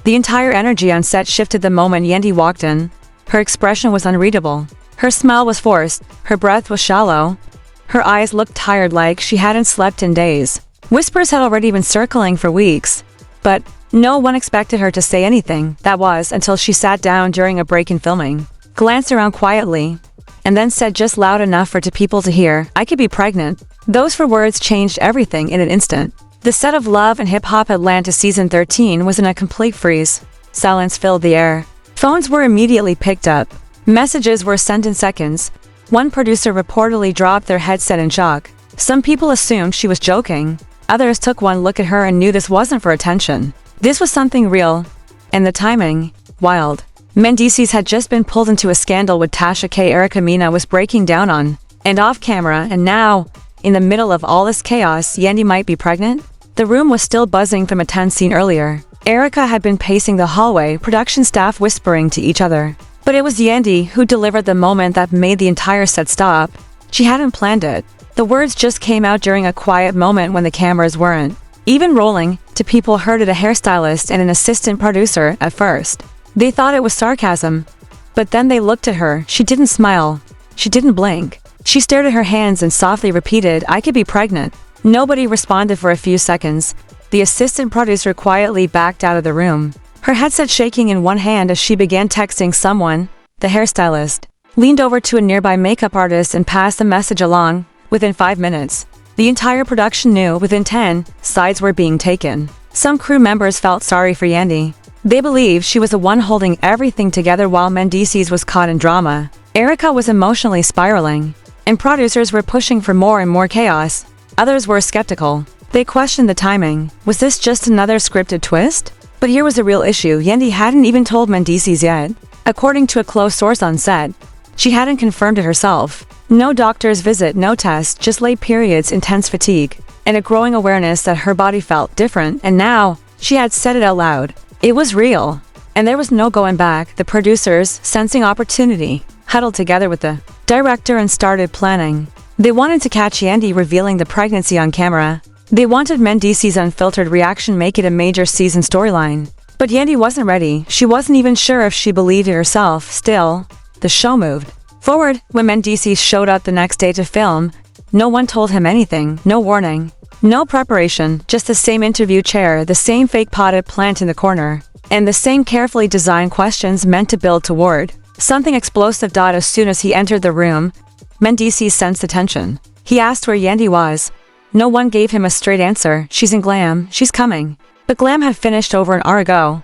The entire energy on set shifted the moment Yandy walked in. Her expression was unreadable. Her smile was forced, her breath was shallow. Her eyes looked tired like she hadn't slept in days. Whispers had already been circling for weeks. But no one expected her to say anything, that was, until she sat down during a break in filming, glanced around quietly, and then said just loud enough for people to hear, "I could be pregnant." Those four words changed everything in an instant. The set of Love and Hip Hop Atlanta Season 13 was in a complete freeze. Silence filled the air. Phones were immediately picked up. Messages were sent in seconds. One producer reportedly dropped their headset in shock. Some people assumed she was joking. Others took one look at her and knew this wasn't for attention. This was something real. And the timing, wild. Mendeecees had just been pulled into a scandal with Tasha K. Erica Mena was breaking down on, and off camera, and now, in the middle of all this chaos, Yandy might be pregnant? The room was still buzzing from a tense scene earlier. Erica had been pacing the hallway, production staff whispering to each other. But it was Yandy who delivered the moment that made the entire set stop. She hadn't planned it. The words just came out during a quiet moment when the cameras weren't even rolling. To people heard it a hairstylist and an assistant producer at first. They thought it was sarcasm. But then they looked at her. She didn't smile. She didn't blink. She stared at her hands and softly repeated, "I could be pregnant." Nobody responded for a few seconds. The assistant producer quietly backed out of the room, her headset shaking in one hand as she began texting someone. The hairstylist leaned over to a nearby makeup artist and passed the message along. Within 5 minutes, the entire production knew. Within 10, sides were being taken. Some crew members felt sorry for Yandy. They believed she was the one holding everything together while Mendeecees was caught in drama. Erica was emotionally spiraling, and producers were pushing for more and more chaos. Others were skeptical. They questioned the timing. Was this just another scripted twist? But here was the real issue. Yandy hadn't even told Mendeecees yet. According to a close source on set, she hadn't confirmed it herself. No doctor's visit, no test, just late periods, intense fatigue, and a growing awareness that her body felt different, and now, she had said it out loud. It was real. And there was no going back. The producers, sensing opportunity, huddled together with the director and started planning. They wanted to catch Yandy revealing the pregnancy on camera. They wanted Mendeecees' unfiltered reaction make it a major season storyline. But Yandy wasn't ready. She wasn't even sure if she believed it herself. Still, the show moved forward. When Mendeecees showed up the next day to film, no one told him anything, no warning, no preparation, just the same interview chair, the same fake potted plant in the corner, and the same carefully designed questions meant to build toward something explosive. As soon as he entered the room, Mendeecees sensed the tension. He asked where Yandy was. No one gave him a straight answer. "She's in Glam, she's coming." But Glam had finished over an hour ago.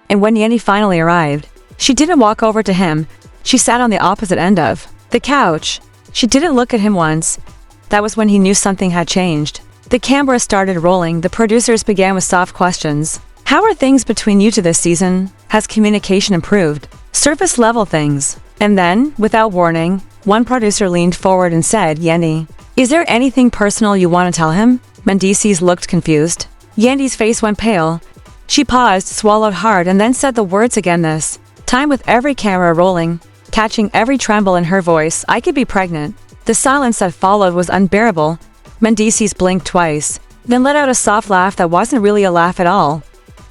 And when Yandy finally arrived, she didn't walk over to him. She sat on the opposite end of the couch. She didn't look at him once. That was when he knew something had changed. The camera started rolling. The producers began with soft questions. "How are things between you two this season? Has communication improved?" Surface level things. And then, without warning, one producer leaned forward and said, "Yandy, is there anything personal you want to tell him?" Mendeecees looked confused. Yandy's face went pale. She paused, swallowed hard, and then said the words again this time with every camera rolling, catching every tremble in her voice, "I could be pregnant." The silence that followed was unbearable. Mendeecees blinked twice, then let out a soft laugh that wasn't really a laugh at all.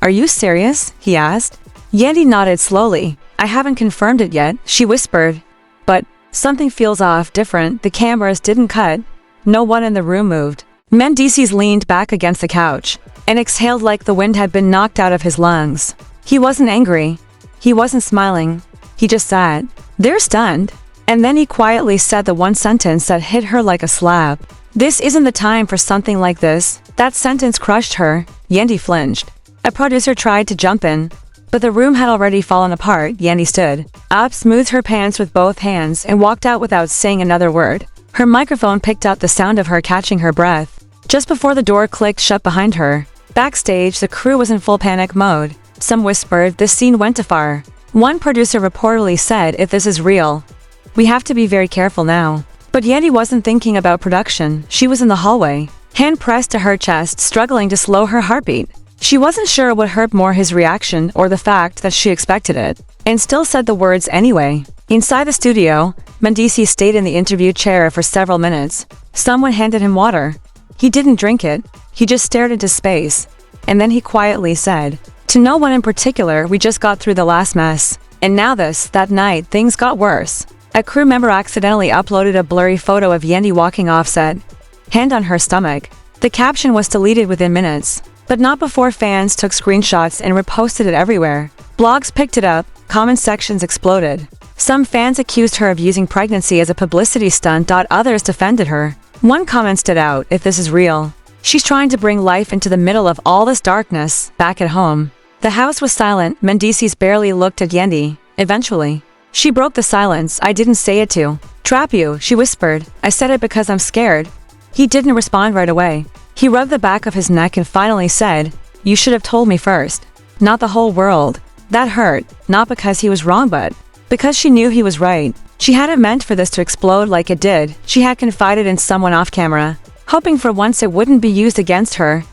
"Are you serious?" he asked. Yandy nodded slowly. "I haven't confirmed it yet," she whispered. "But something feels off, different." The cameras didn't cut. No one in the room moved. Mendeecees leaned back against the couch and exhaled like the wind had been knocked out of his lungs. He wasn't angry. He wasn't smiling. He just sat there stunned. And then he quietly said the one sentence that hit her like a slap. "This isn't the time for something like this." That sentence crushed her. Yandy flinched. A producer tried to jump in, but the room had already fallen apart. Yandy stood up, smoothed her pants with both hands, and walked out without saying another word. Her microphone picked up the sound of her catching her breath just before the door clicked shut behind her. Backstage, the crew was in full panic mode. Some whispered, "This scene went too far." One producer reportedly said, "If this is real, we have to be very careful now." But Yandy wasn't thinking about production. She was in the hallway, hand pressed to her chest, struggling to slow her heartbeat. She wasn't sure what hurt more, his reaction or the fact that she expected it, and still said the words anyway. Inside the studio, Mendeecees stayed in the interview chair for several minutes. Someone handed him water. He didn't drink it. He just stared into space. And then he quietly said, "To no one in particular, we just got through the last mess. And now this." That night, things got worse. A crew member accidentally uploaded a blurry photo of Yandy walking off set, hand on her stomach. The caption was deleted within minutes, but not before fans took screenshots and reposted it everywhere. Blogs picked it up, comment sections exploded. Some fans accused her of using pregnancy as a publicity stunt. Others defended her. One comment stood out: "If this is real, she's trying to bring life into the middle of all this darkness." Back at home, the house was silent. Mendeecees barely looked at Yandy. Eventually, she broke the silence. "I didn't say it to trap you," she whispered. "I said it because I'm scared." He didn't respond right away. He rubbed the back of his neck and finally said, "You should have told me first." Not the whole world. That hurt, not because he was wrong but because she knew he was right. She hadn't meant for this to explode like it did. She had confided in someone off camera, hoping for once it wouldn't be used against her.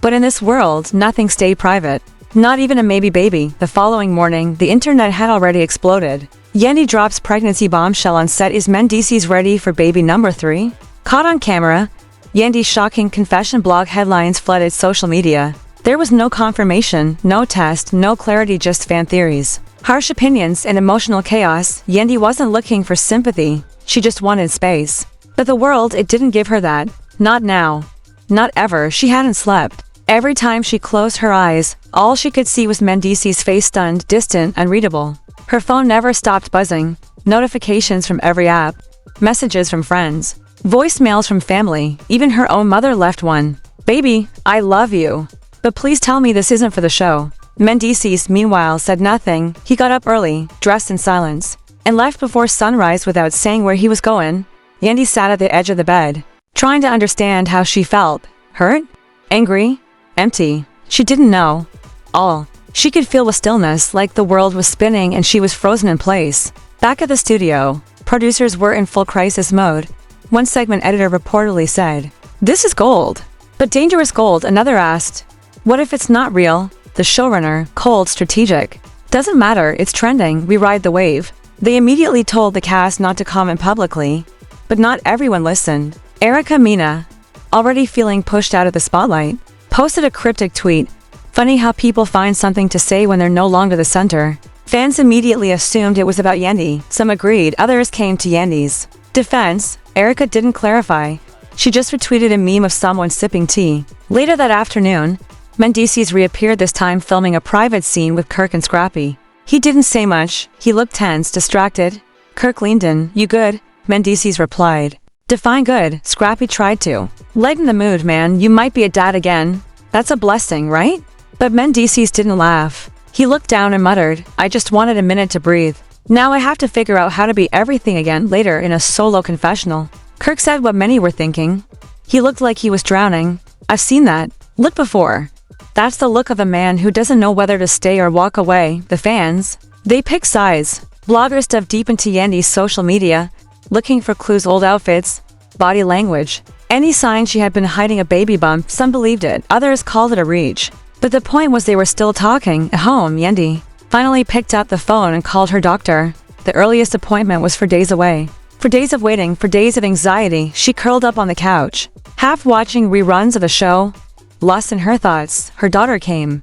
But in this world, nothing stayed private. Not even a maybe baby. The following morning, the internet had already exploded. Yandy drops pregnancy bombshell on set. Is Mendeecees ready for baby number 3? Caught on camera, Yandy's shocking confession. Blog headlines flooded social media. There was no confirmation, no test, no clarity, just fan theories, harsh opinions, and emotional chaos. Yandy wasn't looking for sympathy. She just wanted space. But the world, it didn't give her that. Not now. Not ever. She hadn't slept. Every time she closed her eyes, all she could see was Mendeecees' face, stunned, distant, unreadable. Her phone never stopped buzzing. Notifications from every app. Messages from friends. Voicemails from family. Even her own mother left one. "Baby, I love you. But please tell me this isn't for the show." Mendeecees, meanwhile, said nothing. He got up early, dressed in silence, and left before sunrise without saying where he was going. Yandy sat at the edge of the bed, trying to understand how she felt. Hurt? Angry? Empty? She didn't know. All she could feel was stillness, like the world was spinning and she was frozen in place. Back at the studio, producers were in full crisis mode. One segment editor reportedly said, "This is gold. But dangerous gold." Another asked, "What if it's not real?" The showrunner, cold, strategic. "Doesn't matter, it's trending, we ride the wave." They immediately told the cast not to comment publicly, but not everyone listened. Erica Mena, already feeling pushed out of the spotlight, posted a cryptic tweet. "Funny how people find something to say when they're no longer the center." Fans immediately assumed it was about Yandy. Some agreed, others came to Yandy's defense. Erica didn't clarify. She just retweeted a meme of someone sipping tea. Later that afternoon, Mendeecees reappeared, this time filming a private scene with Kirk and Scrappy. He didn't say much. He looked tense, distracted. Kirk leaned in. "You good?" Mendeecees replied. "Define good." Scrappy tried to lighten the mood. "Man, you might be a dad again. That's a blessing, right?" But Mendeecees didn't laugh. He looked down and muttered, "I just wanted a minute to breathe. Now I have to figure out how to be everything again." Later, in a solo confessional, Kirk said what many were thinking. He looked like he was drowning. "I've seen that look before. That's the look of a man who doesn't know whether to stay or walk away." The fans, they picked sides. Bloggers dove deep into Yandy's social media, looking for clues: old outfits, body language, any sign she had been hiding a baby bump. Some believed it, others called it a reach. But the point was they were still talking. At home, Yandy finally picked up the phone and called her doctor. The earliest appointment was for days away. For days of waiting, for days of anxiety, she curled up on the couch, half watching reruns of the show, lost in her thoughts. Her daughter came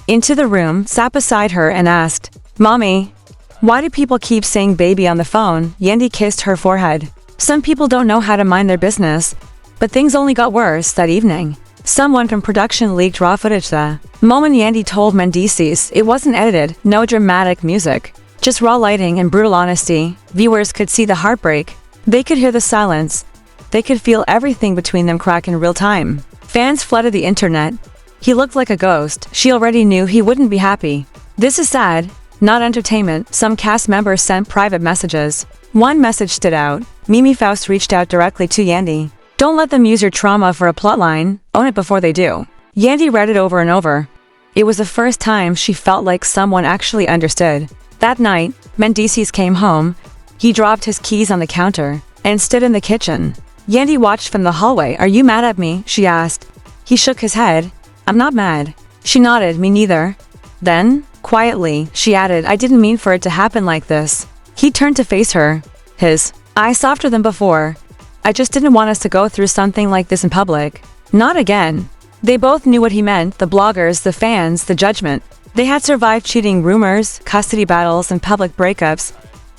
into the room, sat beside her, and asked, "Mommy, why do people keep saying baby on the phone?" Yandy kissed her forehead. Some people don't know how to mind their business. But things only got worse that evening. Someone from production leaked raw footage the moment Yandy told Mendeecees. It wasn't edited, no dramatic music, just raw lighting and brutal honesty. Viewers could see the heartbreak. They could hear the silence. They could feel everything between them crack in real time. Fans flooded the internet. "He looked like a ghost." She already knew he wouldn't be happy. "This is sad, not entertainment." Some cast members sent private messages. One message stood out. Mimi Faust reached out directly to Yandy. "Don't let them use your trauma for a plotline. Own it before they do." Yandy read it over and over. It was the first time she felt like someone actually understood. That night, Mendeecees came home. He dropped his keys on the counter and stood in the kitchen. Yandy watched from the hallway. "Are you mad at me?" she asked. He shook his head. "I'm not mad." She nodded. "Me neither." Then, quietly, she added, "I didn't mean for it to happen like this." He turned to face her, his eyes softer than before. "I just didn't want us to go through something like this in public." "Not again." They both knew what he meant, the bloggers, the fans, the judgment. They had survived cheating rumors, custody battles, and public breakups.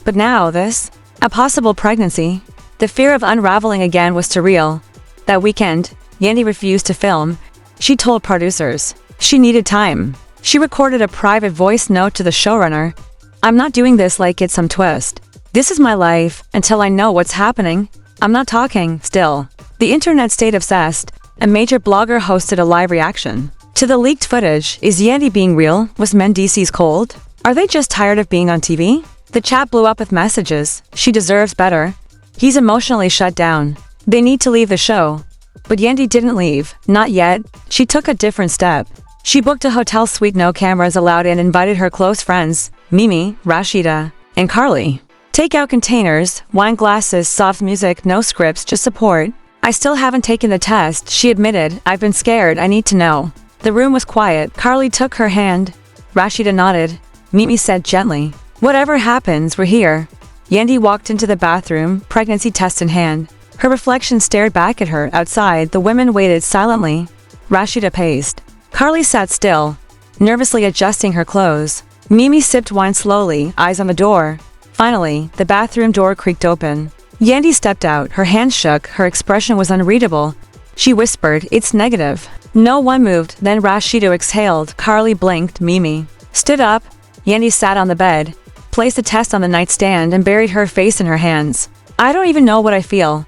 But now this, a possible pregnancy. The fear of unraveling again was surreal. That weekend, Yandy refused to film. She told producers she needed time. She recorded a private voice note to the showrunner. "I'm not doing this like it's some twist. This is my life. Until I know what's happening, I'm not talking." Still, the internet stayed obsessed. A major blogger hosted a live reaction to the leaked footage. Is Yandy being real? Was Mendeecees cold? Are they just tired of being on TV? The chat blew up with messages. She deserves better. He's emotionally shut down. They need to leave the show. But Yandy didn't leave. Not yet. She took a different step. She booked a hotel suite, no cameras allowed, and invited her close friends, Mimi, Rashida, and Carly. Takeout containers, wine glasses, soft music, no scripts, just support. "I still haven't taken the test," she admitted. "I've been scared. I need to know." The room was quiet. Carly took her hand. Rashida nodded. Mimi said gently, "Whatever happens, we're here." Yandy walked into the bathroom, pregnancy test in hand. Her reflection stared back at her. Outside, the women waited silently. Rashida paced. Carly sat still, nervously adjusting her clothes. Mimi sipped wine slowly, eyes on the door. Finally, the bathroom door creaked open. Yandy stepped out. Her hands shook. Her expression was unreadable. She whispered, "It's negative." No one moved. Then Rashida exhaled. Carly blinked. Mimi stood up. Yandy sat on the bed, placed the test on the nightstand, and buried her face in her hands. "I don't even know what I feel."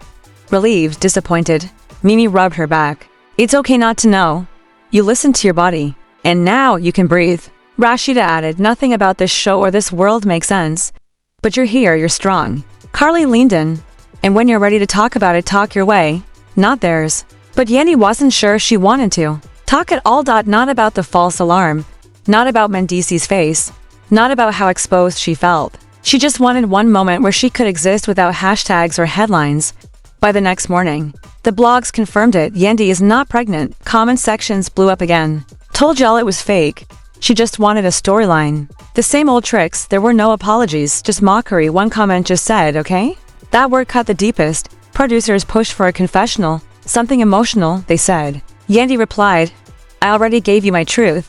Relieved, disappointed. Mimi rubbed her back. "It's okay not to know. You listened to your body. And now you can breathe." Rashida added, "Nothing about this show or this world makes sense. But you're here, you're strong." Carly leaned in. "And when you're ready to talk about it, talk your way, not theirs." But Yandy wasn't sure she wanted to talk at all. Not about the false alarm, not about Mendeecees' face, not about how exposed she felt. She just wanted one moment where she could exist without hashtags or headlines. By the next morning, the blogs confirmed it. Yandy is not pregnant. Comment sections blew up again. "Told y'all it was fake." She just wanted a storyline. The same old tricks. There were no apologies, just mockery. One comment just said, "Okay?" That word cut the deepest. Producers pushed for a confessional. Something emotional, they said. Yandy replied, "I already gave you my truth.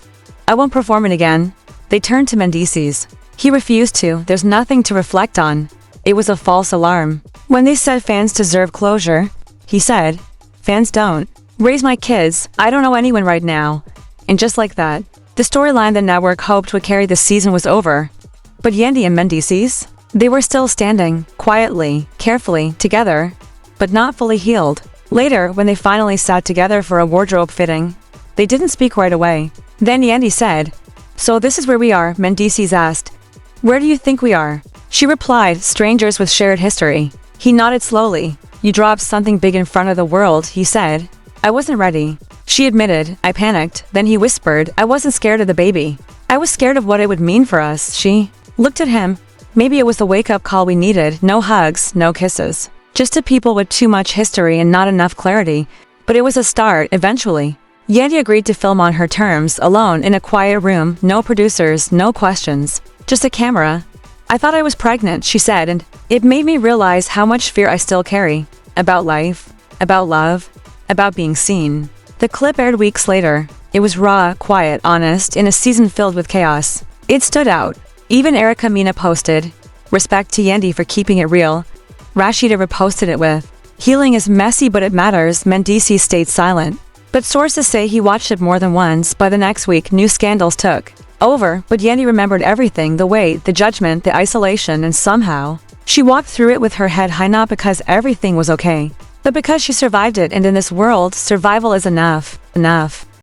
I won't perform it again." They turned to Mendeecees. He refused to. "There's nothing to reflect on. It was a false alarm." When they said fans deserve closure, he said, "Fans don't. Raise my kids. I don't know anyone right now." And just like that, the storyline the network hoped would carry the season was over. But Yandy and Mendeecees, they were still standing, quietly, carefully, together, but not fully healed. Later, when they finally sat together for a wardrobe fitting, they didn't speak right away. Then Yandy said, "So this is where we are." Mendeecees asked, "Where do you think we are?" She replied, "Strangers with shared history." He nodded slowly. "You dropped something big in front of the world," he said. "I wasn't ready." She admitted, "I panicked." Then he whispered, "I wasn't scared of the baby. I was scared of what it would mean for us." She looked at him. Maybe it was the wake-up call we needed. No hugs, no kisses. Just to people with too much history and not enough clarity. But it was a start, eventually. Yandy agreed to film on her terms, alone, in a quiet room, no producers, no questions. Just a camera. "I thought I was pregnant," she said, "and it made me realize how much fear I still carry. About life, about love, about being seen." The clip aired weeks later. It was raw, quiet, honest, in a season filled with chaos. It stood out. Even Erica Mina posted, "Respect to Yandy for keeping it real." Rashida reposted it with, "Healing is messy but it matters." Mendeecees stayed silent. But sources say he watched it more than once. By the next week, new scandals took over, but Yandy remembered everything, the weight, the judgment, the isolation, and somehow, she walked through it with her head high, not because everything was okay, but because she survived it, and in this world, survival is enough.